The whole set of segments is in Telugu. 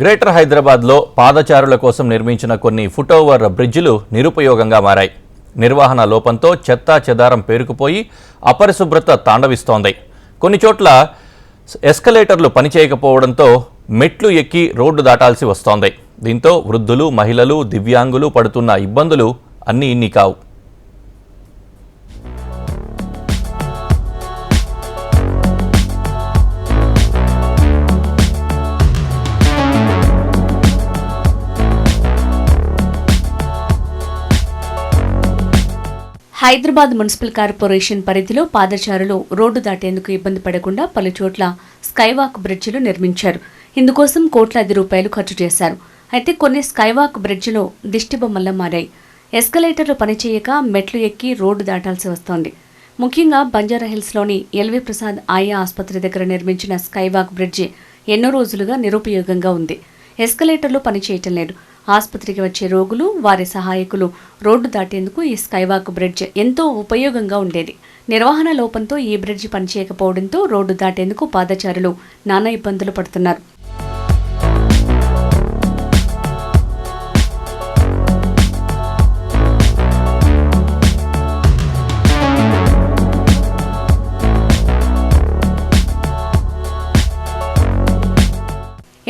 గ్రేటర్ హైదరాబాద్లో పాదచారుల కోసం నిర్మించిన కొన్ని ఫుట్ఓవర్ బ్రిడ్జిలు నిరుపయోగంగా మారాయి. నిర్వహణ లోపంతో చెత్తా చెదారం పేరుకుపోయి అపరిశుభ్రత తాండవిస్తోంది. కొన్ని చోట్ల ఎస్కలేటర్లు పనిచేయకపోవడంతో మెట్లు ఎక్కి రోడ్డు దాటాల్సి వస్తోంది. దీంతో వృద్ధులు, మహిళలు, దివ్యాంగులు పడుతున్న ఇబ్బందులు అన్నీ ఇన్ని కావు. హైదరాబాద్ మున్సిపల్ కార్పొరేషన్ పరిధిలో పాదచారులు రోడ్డు దాటేందుకు ఇబ్బంది పడకుండా పలు చోట్ల స్కైవాక్ బ్రిడ్జిలు నిర్మించారు. ఇందుకోసం కోట్లాది రూపాయలు ఖర్చు చేశారు. అయితే కొన్ని స్కైవాక్ బ్రిడ్జిలు దిష్టిబొమ్మల్లా మారాయి. ఎస్కలేటర్లు పనిచేయక మెట్లు ఎక్కి రోడ్డు దాటాల్సి వస్తోంది. ముఖ్యంగా బంజారాహిల్స్లోని ఎల్వి ప్రసాద్ ఆయా ఆసుపత్రి దగ్గర నిర్మించిన స్కైవాక్ బ్రిడ్జి ఎన్నో రోజులుగా నిరుపయోగంగా ఉంది. ఎస్కలేటర్లు పనిచేయటం లేదు. ఆసుపత్రికి వచ్చే రోగులు, వారి సహాయకులు రోడ్డు దాటేందుకు ఈ స్కైవాక్ బ్రిడ్జ్ ఎంతో ఉపయోగంగా ఉండేది. నిర్వహణ లోపంతో ఈ బ్రిడ్జ్ పనిచేయకపోవడంతో రోడ్డు దాటేందుకు పాదచారులు నానా ఇబ్బందులు పడుతున్నారు.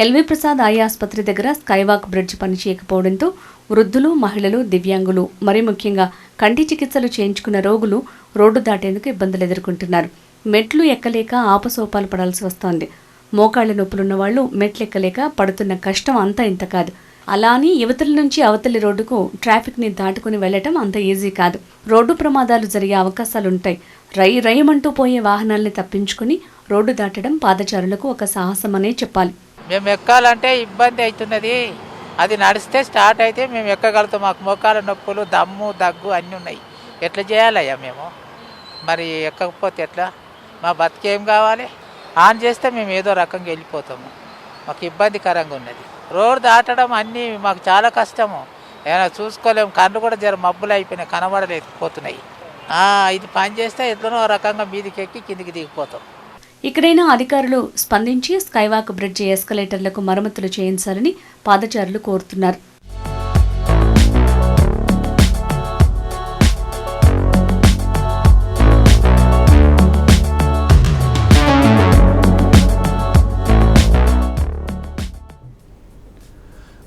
ఎల్వి ప్రసాద్ ఆయా ఆసుపత్రి దగ్గర స్కైవాక్ బ్రిడ్జ్ పనిచేయకపోవడంతో వృద్ధులు, మహిళలు, దివ్యాంగులు, మరీ ముఖ్యంగా కంటి చికిత్సలు చేయించుకున్న రోగులు రోడ్డు దాటేందుకు ఇబ్బందులు ఎదుర్కొంటున్నారు. మెట్లు ఎక్కలేక ఆపసోపాలు పడాల్సి వస్తోంది. మోకాళ్ల నొప్పులున్న వాళ్ళు మెట్లు ఎక్కలేక పడుతున్న కష్టం అంతా ఇంత కాదు. అలా అని యువతల నుంచి అవతలి రోడ్డుకు ట్రాఫిక్ని దాటుకుని వెళ్లటం అంత ఈజీ కాదు. రోడ్డు ప్రమాదాలు జరిగే అవకాశాలుంటాయి. రయ్యమంటూ పోయే వాహనాల్ని తప్పించుకుని రోడ్డు దాటడం పాదచారులకు ఒక సాహసమనే చెప్పాలి. మేము ఎక్కాలంటే ఇబ్బంది అవుతున్నది. అది నడిస్తే స్టార్ట్ అయితే మేము ఎక్కగలుగుతాం. మాకు మోకాల నొప్పులు, దమ్ము, దగ్గు అన్నీ ఉన్నాయి. ఎట్లా చేయాలయ్యా మేము? మరి ఎక్కకపోతే ఎట్లా? మా బతికేం కావాలి? ఆన్ చేస్తే మేము ఏదో రకంగా వెళ్ళిపోతాము. మాకు ఇబ్బందికరంగా ఉన్నది. రోడ్డు దాటడం అన్నీ మాకు చాలా కష్టము. ఏమైనా చూసుకోలేము. కళ్ళు కూడా జర మబ్బులు అయిపోయినాయి, కనబడలేకపోతున్నాయి. ఇది పని చేస్తే ఎట్లనో రకంగా మీదికి ఎక్కి కిందికి దిగిపోతాం. ఇక్కడైనా అధికారులు స్పందించి స్కైవాక్ బ్రిడ్జి ఎస్కలేటర్లకు మరమ్మతులు చేయించాలని పాదచారులు కోరుతున్నారు.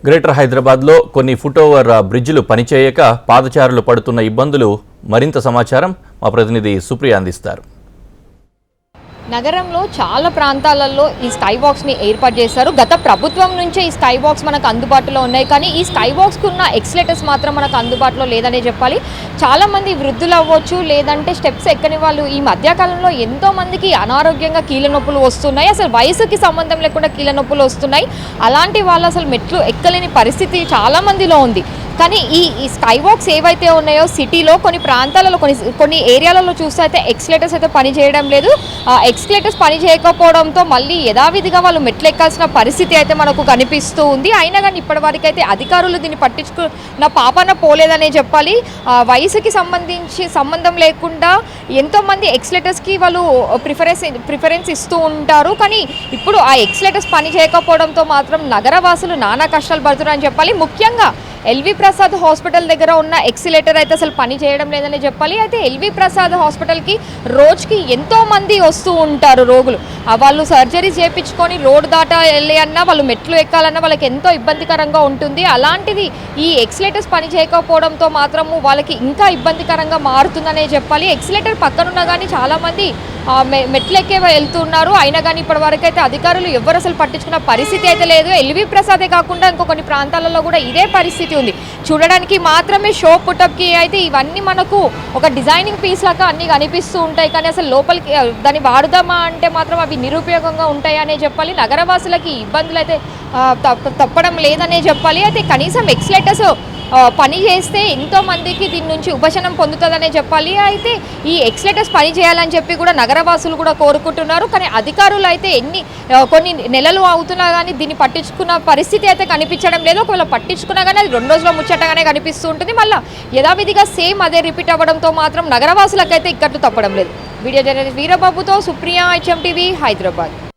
గ్రేటర్ హైదరాబాద్లో కొన్ని ఫుట్ఓవర్ బ్రిడ్జిలు పనిచేయక పాదచారులు పడుతున్న ఇబ్బందులు మరింత సమాచారం మా ప్రతినిధి సుప్రియ అందిస్తారు. నగరంలో చాలా ప్రాంతాలలో ఈ స్కై వాక్స్ని ఏర్పాటు చేశారు. గత ప్రభుత్వం నుంచే ఈ స్కై వాక్స్ మనకు అందుబాటులో ఉన్నాయి. కానీ ఈ స్కై వాక్స్కు ఉన్న ఎక్స్లేటర్స్ మాత్రం మనకు అందుబాటులో లేదనే చెప్పాలి. చాలామంది వృద్ధులు అవ్వచ్చు, లేదంటే స్టెప్స్ ఎక్కని వాళ్ళు ఈ మధ్యకాలంలో ఎంతోమందికి అనారోగ్యంగా కీళ్ళ నొప్పులు వస్తున్నాయి. అసలు వయసుకి సంబంధం లేకుండా కీళ్ళ నొప్పులు వస్తున్నాయి. అలాంటి వాళ్ళు అసలు మెట్లు ఎక్కలేని పరిస్థితి చాలామందిలో ఉంది. కానీ ఈ స్కై వాక్స్ ఏవైతే ఉన్నాయో సిటీలో కొన్ని ప్రాంతాలలో కొన్ని ఏరియాలలో చూస్తే అయితే ఎక్స్లేటర్స్ అయితే పని చేయడం లేదు. ఎక్స్లేటర్స్ పని చేయకపోవడంతో మళ్ళీ యథావిధిగా వాళ్ళు మెట్లు ఎక్కాల్సిన పరిస్థితి అయితే మనకు కనిపిస్తూ ఉంది. అయినా కానీ ఇప్పటివరకు అయితే అధికారులు దీన్ని పట్టించుకున్న పాపన పోలేదనే చెప్పాలి. వయసుకి సంబంధం లేకుండా ఎంతోమంది ఎక్స్లేటర్స్కి వాళ్ళు ప్రిఫరెన్స్ ఇస్తూ ఉంటారు. కానీ ఇప్పుడు ఆ ఎక్స్లేటర్స్ పని చేయకపోవడంతో మాత్రం నగరవాసులు నానా కష్టాలు పడుతున్నారని చెప్పాలి. ముఖ్యంగా ఎల్వి ప్రసాద్ హాస్పిటల్ దగ్గర ఉన్న ఎక్సిలేటర్ అయితే అసలు పని చేయడం లేదని చెప్పాలి. అయితే ఎల్వి ప్రసాద్ హాస్పిటల్కి రోజుకి ఎంతోమంది వస్తూ ఉంటారు రోగులు. వాళ్ళు సర్జరీ చేయించుకొని రోడ్డు దాటాలి అన్నా, వాళ్ళు మెట్లు ఎక్కాలన్నా వాళ్ళకి ఎంతో ఇబ్బందికరంగా ఉంటుంది. అలాంటిది ఈ ఎక్సిలేటర్స్ పని చేయకపోవడంతో మాత్రము వాళ్ళకి ఇంకా ఇబ్బందికరంగా మారుతుందనే చెప్పాలి. ఎక్సిలేటర్ పక్కనున్నా కానీ చాలామంది మెట్లు ఎక్కే వెళ్తున్నారు. అయినా కానీ ఇప్పటివరకు అయితే అధికారులు ఎవరు అసలు పట్టించుకున్న పరిస్థితి అయితే లేదు. ఎల్వి ప్రసాదే కాకుండా ఇంకో కొన్ని ప్రాంతాలలో కూడా ఇదే పరిస్థితి ఉంది. చూడడానికి మాత్రమే షో పుటప్కి అయితే ఇవన్నీ మనకు ఒక డిజైనింగ్ పీస్ లాగా అన్నీ కనిపిస్తూ ఉంటాయి. కానీ అసలు లోపలికి దాన్ని వాడుదామా అంటే మాత్రం అవి నిరుపయోగంగా ఉంటాయనే చెప్పాలి. నగరవాసులకి ఇబ్బందులు అయితే తప్పడం లేదనే చెప్పాలి. అయితే కనీసం ఎక్స్లేటర్స్ పని చేస్తే ఎంతోమందికి దీని నుంచి ఉపశమనం పొందుతుందనే చెప్పాలి. అయితే ఈ ఎక్స్లేటర్స్ పని చేయాలని చెప్పి కూడా నగరవాసులు కూడా కోరుకుంటున్నారు. కానీ అధికారులు అయితే కొన్ని నెలలు అవుతున్నా కానీ దీన్ని పట్టించుకున్న పరిస్థితి అయితే కనిపించడం లేదు. ఒకవేళ పట్టించుకున్నా కానీ అది 2 రోజుల ముచ్చటగానే కనిపిస్తూ ఉంటుంది. మళ్ళీ యథావిధిగా సేమ్ అదే రిపీట్ అవ్వడంతో మాత్రం నగరవాసులకైతే ఇక్కట్లు తప్పడం లేదు. వీడియో జర్నలిస్ట్ వీరబాబుతో సుప్రియ, HM TV, హైదరాబాద్.